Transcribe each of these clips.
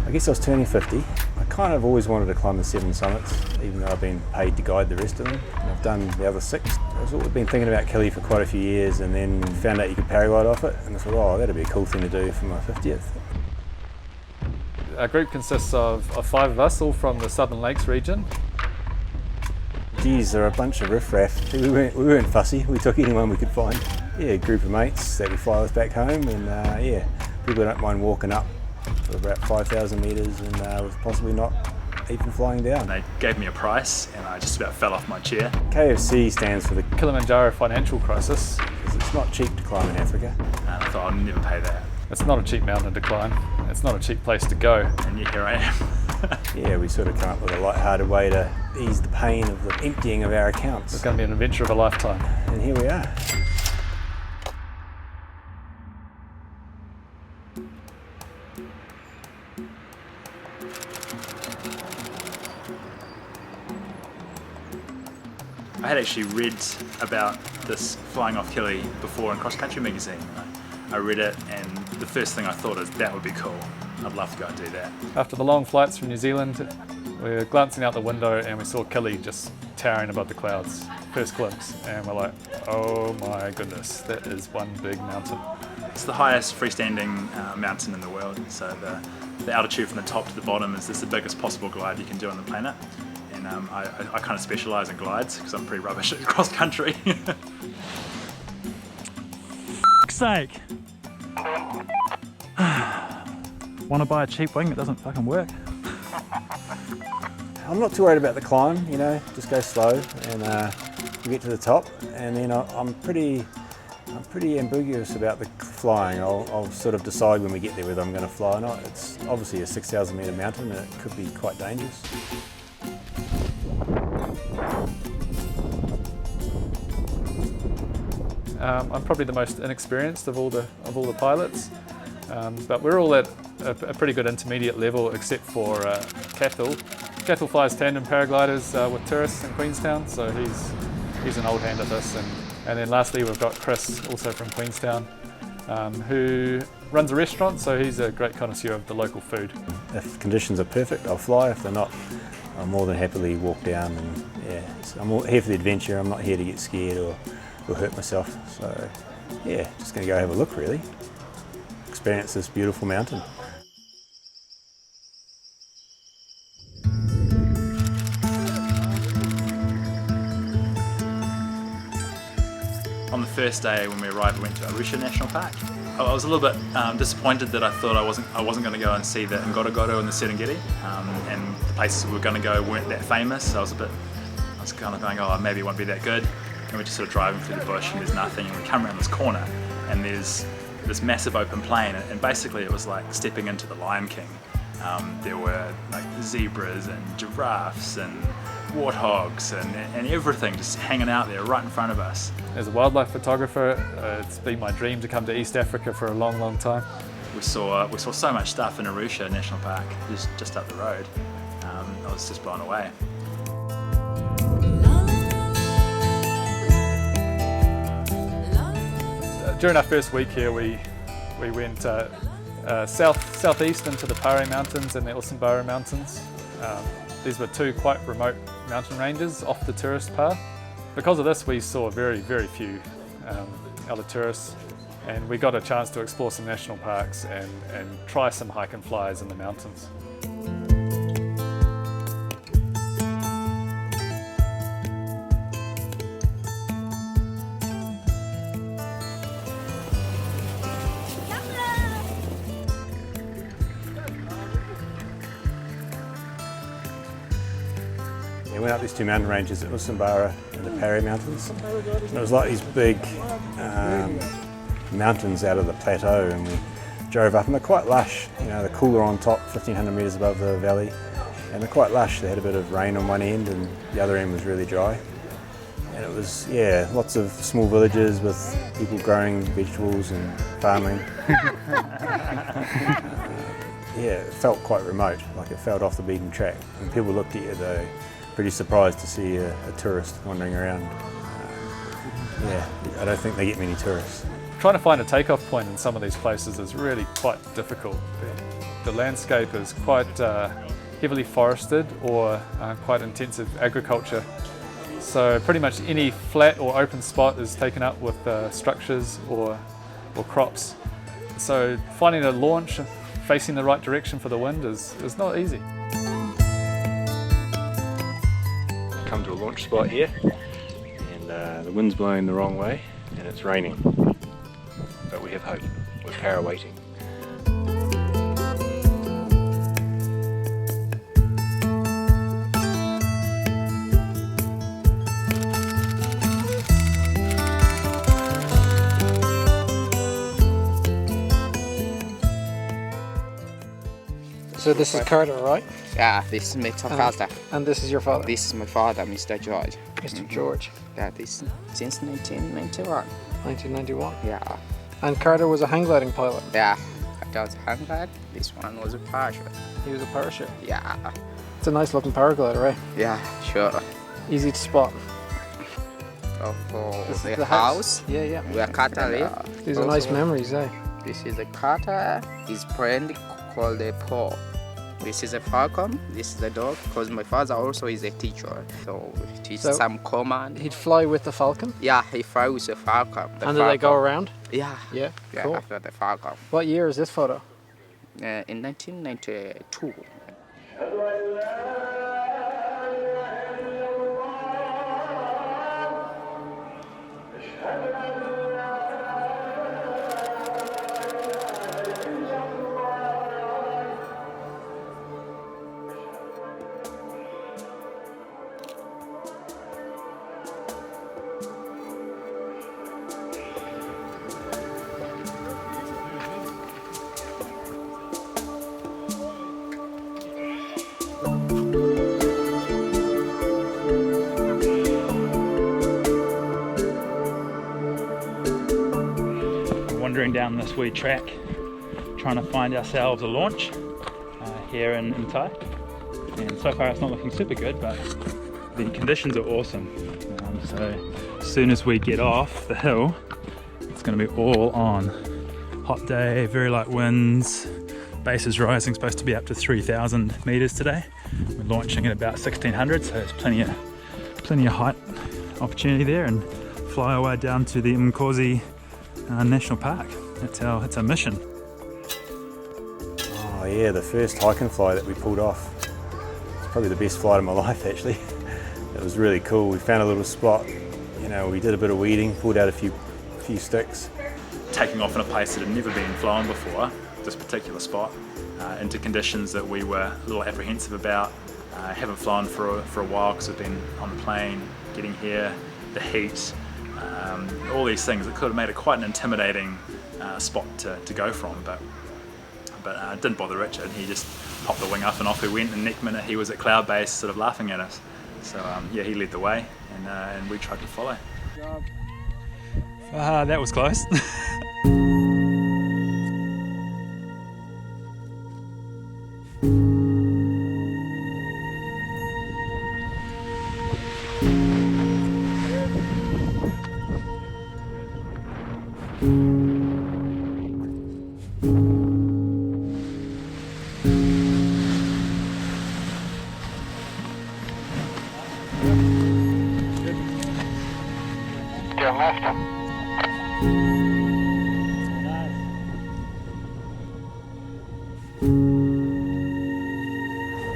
I guess I was turning 50. I kind of always wanted to climb the 7 summits, even though I've been paid to guide the rest of them. And I've done the other 6. I've been thinking about Kili for quite a few years, and then found out you could paraglide off it, and I thought, oh, that'd be a cool thing to do for my 50th. Our group consists of 5 of us, all from the Southern Lakes region. Geez, they're a bunch of riffraff. We weren't fussy, we took anyone we could find. Yeah, a group of mates that we fly with back home, and yeah, people don't mind walking up for about 5,000 metres and with possibly not even flying down. They gave me a price and I just about fell off my chair. KFC stands for the Kilimanjaro financial crisis. because it's not cheap to climb in Africa. And I thought I'll never pay that. It's not a cheap mountain to climb. It's not a cheap place to go. And yet here I am. Yeah, we sort of come up with a light-hearted way to ease the pain of the emptying of our accounts. It's going to be an adventure of a lifetime. And here we are. I had actually read about this flying off Kili before in Cross Country magazine. I read it and the first thing I thought is that would be cool. I'd love to go and do that. After the long flights from New Zealand, we were glancing out the window and we saw Kili just towering above the clouds. First glimpse, and we're like, oh my goodness, that is one big mountain. It's the highest freestanding mountain in the world, so the altitude from the top to the bottom is the biggest possible glide you can do on the planet. And I kind of specialise in glides because I'm pretty rubbish at cross country. F***'s sake! Want to buy a cheap wing that doesn't fucking work? I'm not too worried about the climb, you know, just go slow and we get to the top, and then I'm pretty ambiguous about the flying. I'll sort of decide when we get there whether I'm going to fly or not. It's obviously a 6,000 metre mountain and it could be quite dangerous. I'm probably the most inexperienced of all the pilots, but we're all at a pretty good intermediate level, except for Cathal. Cathal flies tandem paragliders with tourists in Queenstown, so he's an old hand at this. And then lastly, we've got Chris, also from Queenstown, who runs a restaurant, so he's a great connoisseur of the local food. If conditions are perfect, I'll fly. If they're not, I'll more than happily walk down. And yeah, so I'm here for the adventure. I'm not here to get scared or hurt myself. So yeah, just going to go have a look, really. Experience this beautiful mountain. On the first day when we arrived, we went to Arusha National Park. I was a little bit disappointed that I thought I wasn't going to go and see the Ngorongoro and the Serengeti, and the places we were going to go weren't that famous. So I was kind of going, oh, maybe it won't be that good. And we're just sort of driving through the bush and there's nothing, and we come around this corner and there's this massive open plain, and basically it was like stepping into the Lion King. There were like zebras and giraffes and warthogs and everything just hanging out there right in front of us. As a wildlife photographer, it's been my dream to come to East Africa for a long, long time. We saw so much stuff in Arusha National Park, just up the road. I was just blown away. During our first week here, we went southeast into the Pare Mountains and the Usambara Mountains. These were 2 quite remote mountain ranges off the tourist path. Because of this, we saw very, very few other tourists, and we got a chance to explore some national parks and try some hike and flies in the mountains. We went up these 2 mountain ranges at Usambara and the Pare Mountains. And it was like these big mountains out of the plateau, and we drove up, and they're quite lush. You know, they're cooler on top, 1,500 metres above the valley, and they're quite lush. They had a bit of rain on one end and the other end was really dry. And it was, yeah, lots of small villages with people growing vegetables and farming. Yeah, it felt quite remote, like it felt off the beaten track. When people looked at you, they pretty surprised to see a tourist wandering around. Yeah, I don't think they get many tourists. Trying to find a takeoff point in some of these places is really quite difficult. the landscape is quite heavily forested or quite intensive agriculture. So pretty much any flat or open spot is taken up with structures or crops. So finding a launch facing the right direction for the wind is not easy. Come to a launch spot here, and the wind's blowing the wrong way and it's raining. But we have hope. We're para waiting. So this is Carter, right? Yeah, this is my father. And this is your father? This is my father, Mr. George. Mr. George. Yeah, this since 1991. 1991. Yeah, And Carter was a hang gliding pilot. yeah. That was hang glide. This one was a parachute. He was a parachute. Yeah, It's a nice looking paraglider, right? yeah, sure. Easy to spot. So for This the is the house, Yeah, yeah. where Carter live. These are nice memories, eh? This is a Carter. His friend called a Paul. This is a falcon. This is a dog. Because my father also is a teacher, so he teaches So- some command. He'd fly with the falcon. Yeah, he flies with a falcon. The And do they go falcon. around? Yeah, Yeah. yeah, Cool. after the falcon. What year is this photo? In 1992. Wandering down this wee track, trying to find ourselves a launch here in Thai. And so far it's not looking super good, but the conditions are awesome. So as soon as we get off the hill, it's going to be all on. Hot day, very light winds, base is rising, supposed to be up to 3,000 meters today. We're launching at about 1,600, so there's plenty of height opportunity there, and fly our way down to the Mkosi National Park. That's our mission. Oh yeah, the first hike and fly that we pulled off. It's probably the best flight of my life actually. It was really cool. We found a little spot, you know, we did a bit of weeding, pulled out a few sticks. Taking off in a place that had never been flown before, this particular spot, into conditions that we were a little apprehensive about. Haven't flown for a while because we've been on the plane, getting here, the heat, all these things. It could have made it quite an intimidating spot to go from, but it didn't bother Richard. He just popped the wing up and off we went, and next minute he was at cloud base sort of laughing at us. So yeah, he led the way, and we tried to follow. That was close.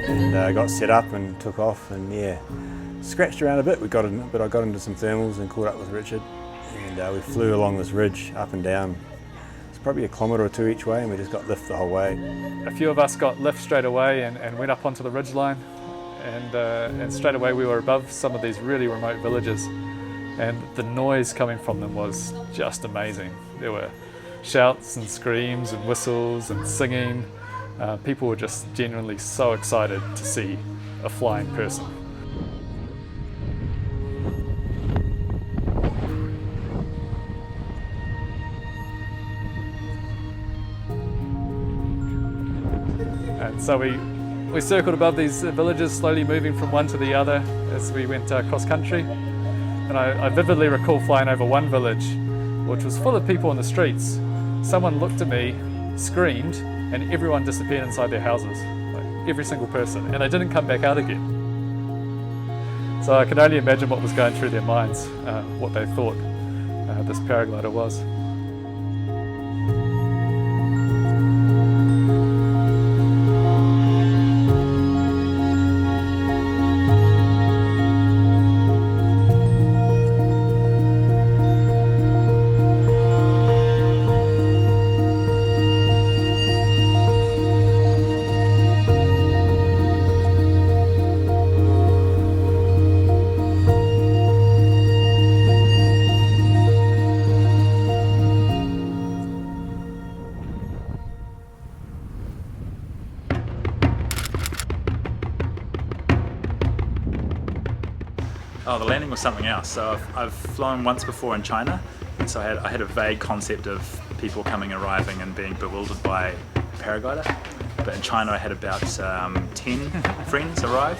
And got set up and took off, and yeah, scratched around a bit. But I got into some thermals and caught up with Richard, and we flew along this ridge up and down. It's probably a kilometre or two each way, and we just got lift the whole way. A few of us got lift straight away and went up onto the ridgeline, and straight away we were above some of these really remote villages, and the noise coming from them was just amazing. There were shouts and screams and whistles and singing. People were just genuinely so excited to see a flying person. And so we circled above these villages, slowly moving from one to the other as we went cross country. And I vividly recall flying over one village, which was full of people in the streets. Someone looked at me, screamed, and everyone disappeared inside their houses, like every single person, and they didn't come back out again. So I can only imagine what was going through their minds, what they thought this paraglider was. Oh, the landing was something else. So I've flown once before in China, and so I had a vague concept of people arriving and being bewildered by a paraglider. But in China I had about 10 friends arrive,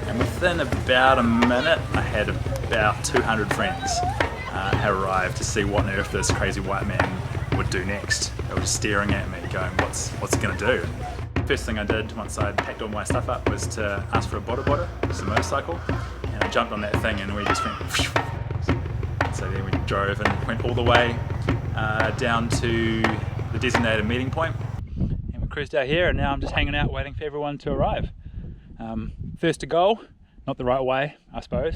and within about a minute I had about 200 friends arrive to see what on earth this crazy white man would do next. They were just staring at me going, what's he going to do? First thing I did once I'd packed all my stuff up was to ask for a boda, it's a motorcycle. And I jumped on that thing and we just went whoosh. So then we drove and went all the way down to the designated meeting point. And we cruised out here, and now I'm just hanging out waiting for everyone to arrive. First to goal, not the right way I suppose,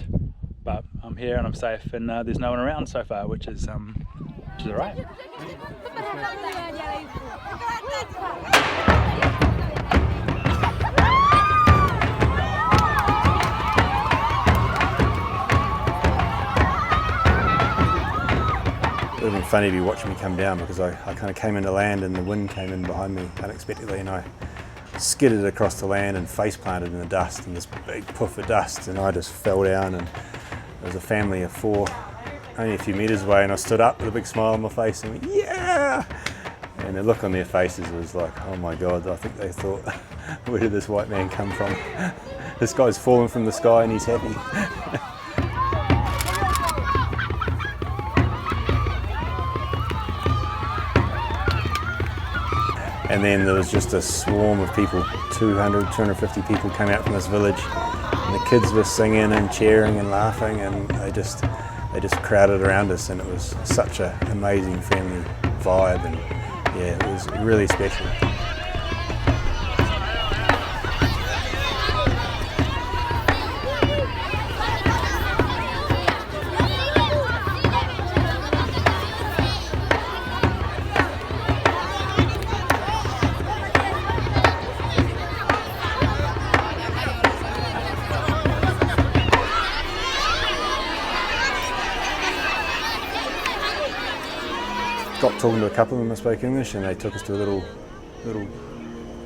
but I'm here and I'm safe, and there's no one around so far, which is alright. It would have been funny to be watching me come down, because I kind of came into land and the wind came in behind me unexpectedly, and I skidded across the land and face planted in the dust, and this big puff of dust, and I just fell down, and there was a family of 4 only a few metres away, and I stood up with a big smile on my face and went, yeah! And the look on their faces was like, oh my God, I think they thought, where did this white man come from? This guy's fallen from the sky and he's happy. And then there was just a swarm of people, 200, 250 people came out from this village, and the kids were singing and cheering and laughing, and they just crowded around us, and it was such an amazing family vibe, and yeah, it was really special. Got talking to a couple of them that spoke English, and they took us to a little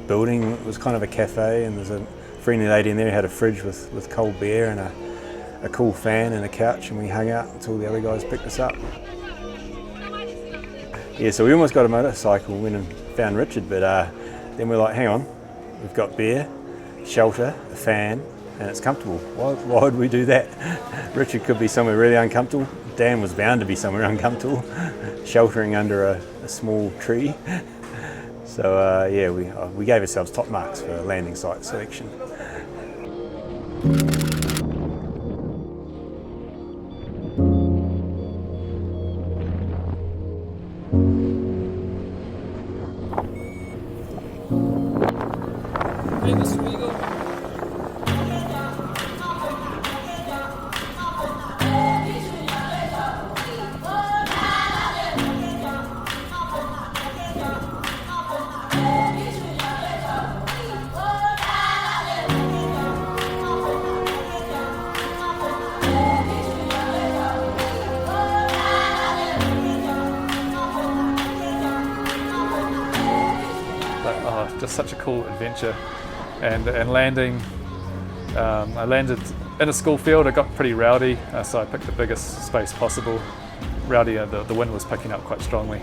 building. It was kind of a cafe, and there's a friendly lady in there who had a fridge with cold beer and a cool fan and a couch, and we hung out until the other guys picked us up. Yeah, so we almost got a motorcycle and went and found Richard, but then we're like, hang on, we've got beer, shelter, a fan, and it's comfortable. Why would we do that? Richard could be somewhere really uncomfortable. Dan was bound to be somewhere uncomfortable, sheltering under a small tree. So yeah, we gave ourselves top marks for landing site selection. Just such a cool adventure, and landing. I landed in a school field. It got pretty rowdy, so I picked the biggest space possible. Rowdy, the wind was picking up quite strongly,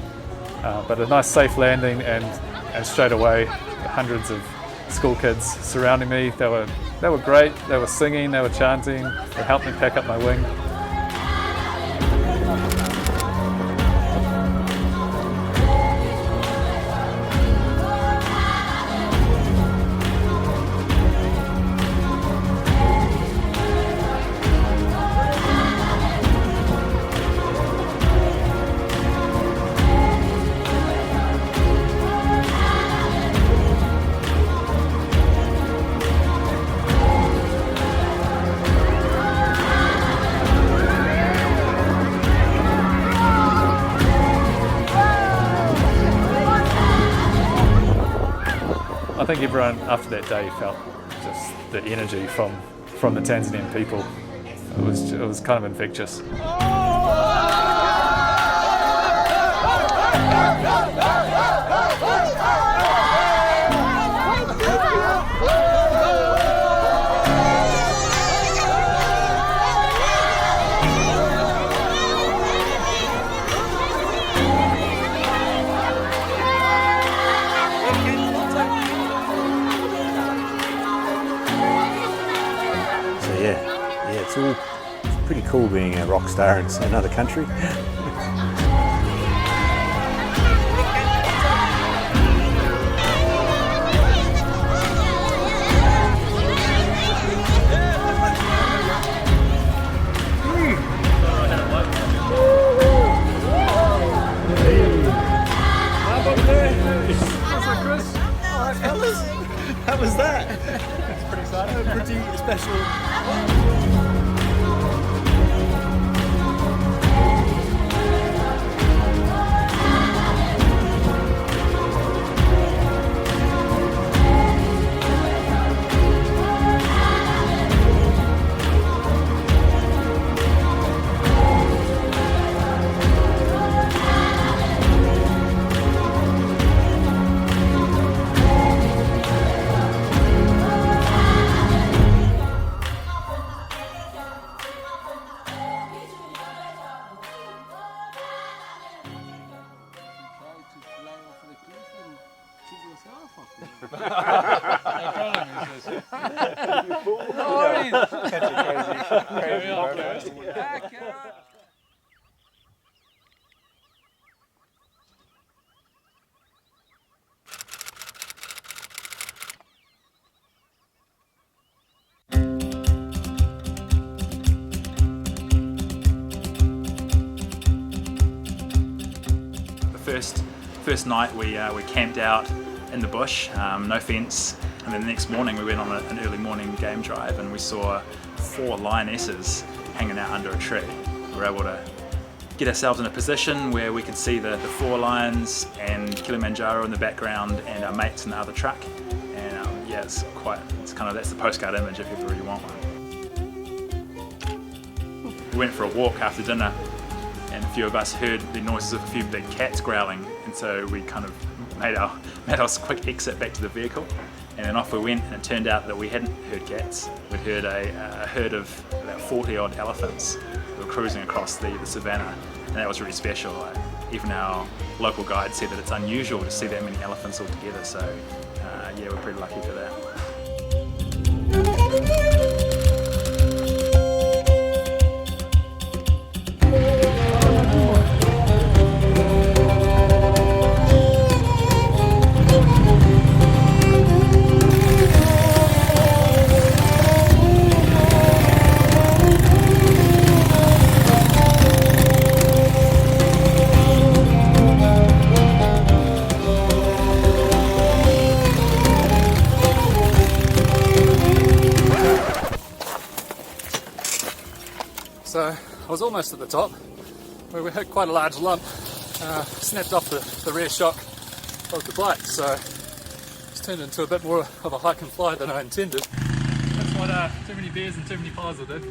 but a nice safe landing, and straight away hundreds of school kids surrounding me. They were great. They were singing, they were chanting, they helped me pack up my wing. think everyone after that day felt just the energy from the Tanzanian people. It was kind of infectious. It's pretty cool being a rock star in another country. How was that? It's pretty exciting, pretty special. First night we camped out in the bush, no fence, and then the next morning we went on an early morning game drive and we saw 4 lionesses hanging out under a tree. We were able to get ourselves in a position where we could see the 4 lions and Kilimanjaro in the background and our mates in the other truck, and yeah, that's the postcard image if you ever really want one. We went for a walk after dinner, and a few of us heard the noises of a few big cats growling, and so we kind of made our quick exit back to the vehicle, and then off we went, and it turned out that we hadn't heard cats. We'd heard a herd of about 40 odd elephants who were cruising across the savannah, and that was really special. Even our local guide said that it's unusual to see that many elephants all together, so yeah, we're pretty lucky for that. So I was almost at the top, where we hit quite a large lump, snapped off the rear shock of the bike, so it's turned into a bit more of a hike and fly than I intended. That's what too many beers and too many pies will do.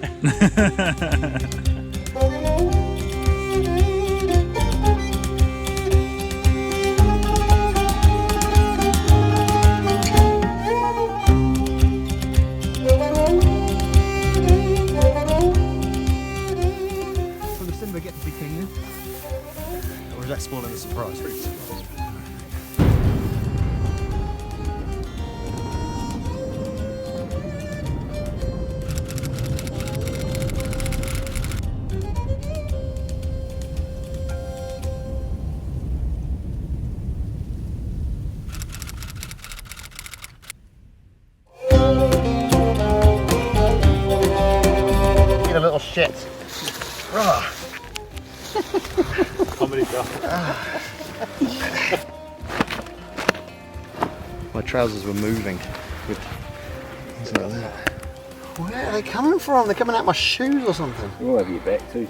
Or is that spoiling the surprise? Get a little shit. Rah. Comedy stuff. My trousers were moving with things like that. Where are they coming from? They're coming out my shoes or something. You'll have your back too.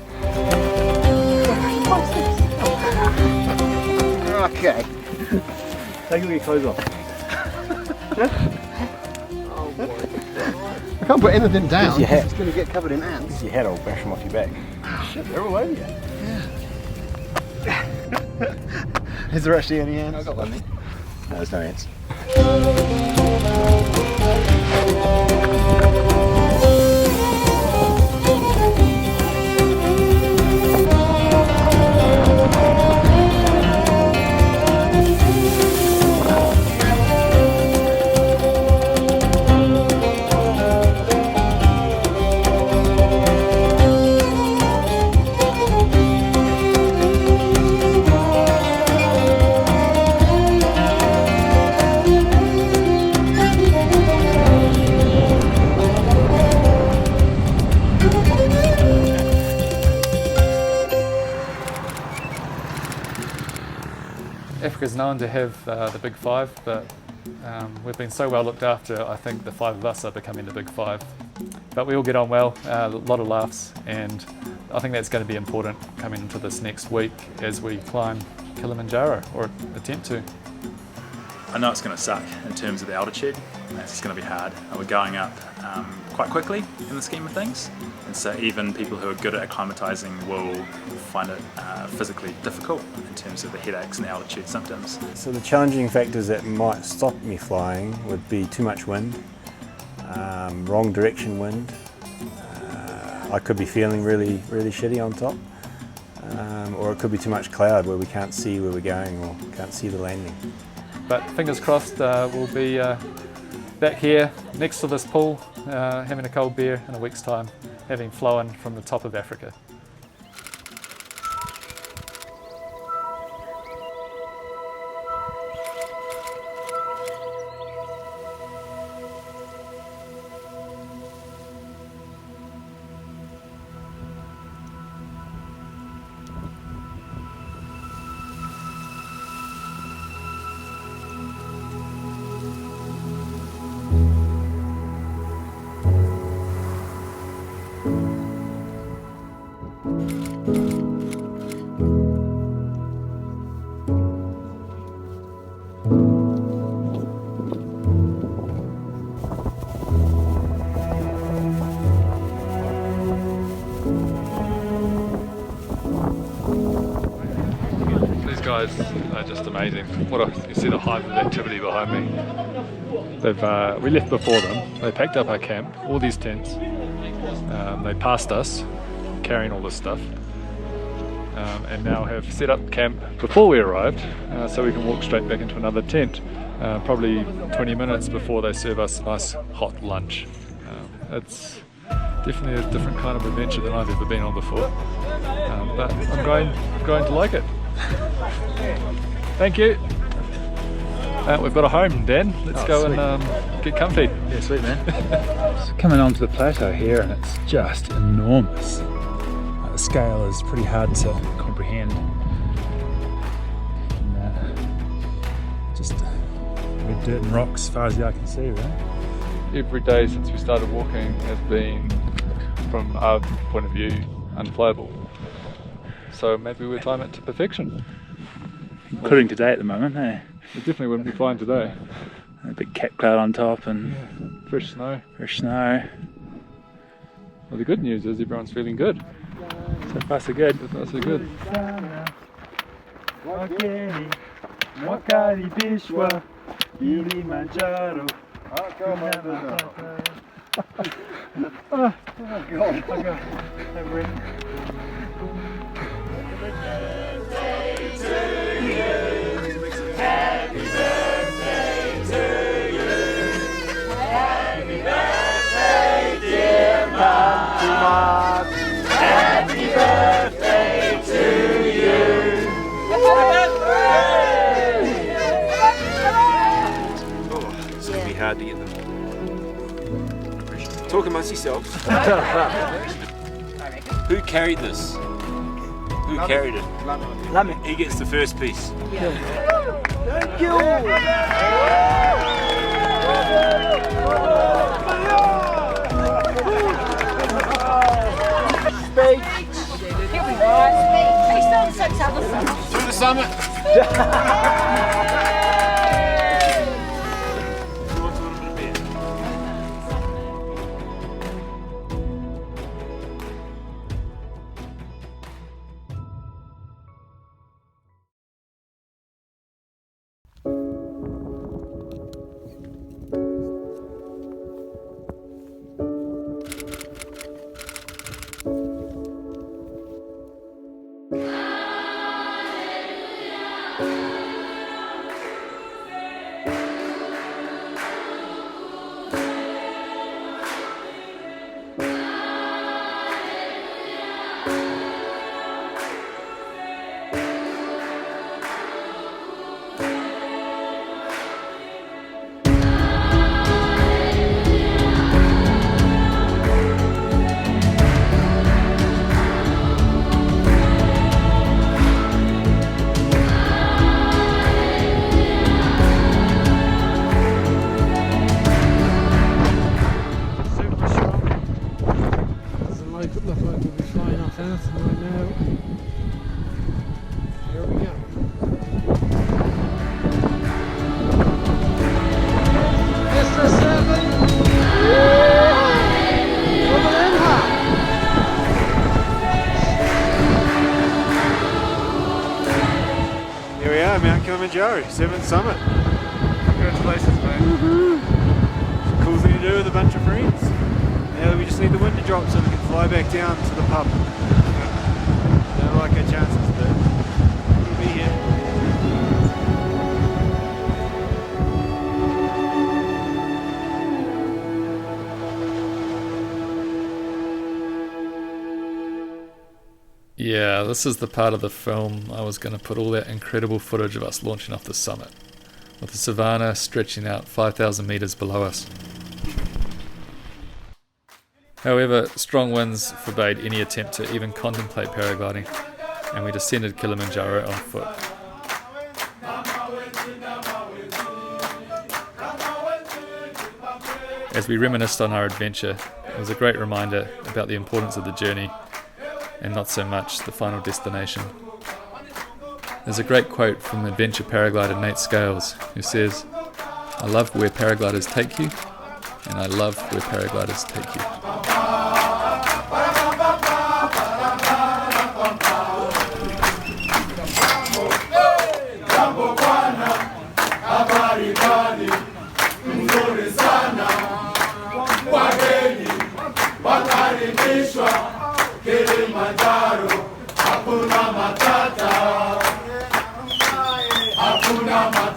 Okay. Take all your clothes off. I can't put anything down. Where's your hat? It's going to get covered in ants. Your hat will bash them off your back. Shit, they're all over you. Is there actually any ants? I got one there. No, there's no ants. Africa's known to have the big five, but we've been so well looked after, I think the five of us are becoming the big five. But we all get on well, a lot of laughs, and I think that's going to be important coming into this next week as we climb Kilimanjaro, or attempt to. I know it's going to suck in terms of the altitude. It's going to be hard. We're going up quite quickly in the scheme of things, and so even people who are good at acclimatising will find it physically difficult in terms of the headaches and the altitude symptoms. So the challenging factors that might stop me flying would be too much wind, wrong direction wind. I could be feeling really shitty on top, or it could be too much cloud where we can't see where we're going or can't see the landing. But fingers crossed, we'll be back here next to this pool, having a cold beer in a week's time, having flown from the top of Africa. These guys are just amazing. You see the hive of activity behind me. We left before them. They packed up our camp, all these tents. They passed us, carrying all this stuff, and now have set up camp before we arrived, so we can walk straight back into another tent, probably 20 minutes before they serve us a nice hot lunch. It's definitely a different kind of adventure than I've ever been on before, but I'm going to like it. Thank you. We've got a home, Dan. Let's go sweet. And get comfy. Yeah, sweet man. So coming onto the plateau here, and it's just enormous. The scale is pretty hard to comprehend. And, just red dirt and rocks as far as the eye can see, right? Every day since we started walking has been, from our point of view, unflyable. So maybe we'll climb it to perfection. Including today at the moment, eh? We definitely wouldn't be flying today. A big cat cloud on top and Fresh snow. fresh snow. Well, the good news is everyone's feeling good. So far so good. So far so good. Kilimanjaro. It's going to be hard to get them. Talk amongst yourselves. Who carried this? Who carried it? He gets the first piece. Thank you! To the summit! Joe, 7th summit. Congratulations, mate. It's a cool thing to do with a bunch of friends. Now we just need the wind to drop so we can fly back down to the pub. Don't like our chances, but we'll be here. Yeah, this is the part of the film I was going to put all that incredible footage of us launching off the summit, with the savannah stretching out 5,000 metres below us. However, strong winds forbade any attempt to even contemplate paragliding, and we descended Kilimanjaro on foot. As we reminisced on our adventure, it was a great reminder about the importance of the journey and not so much the final destination. There's a great quote from adventure paraglider Nate Scales, who says, "I love where paragliders take you, and I love where paragliders take you." Kilimanjaro, hakuna matata, hakuna matata.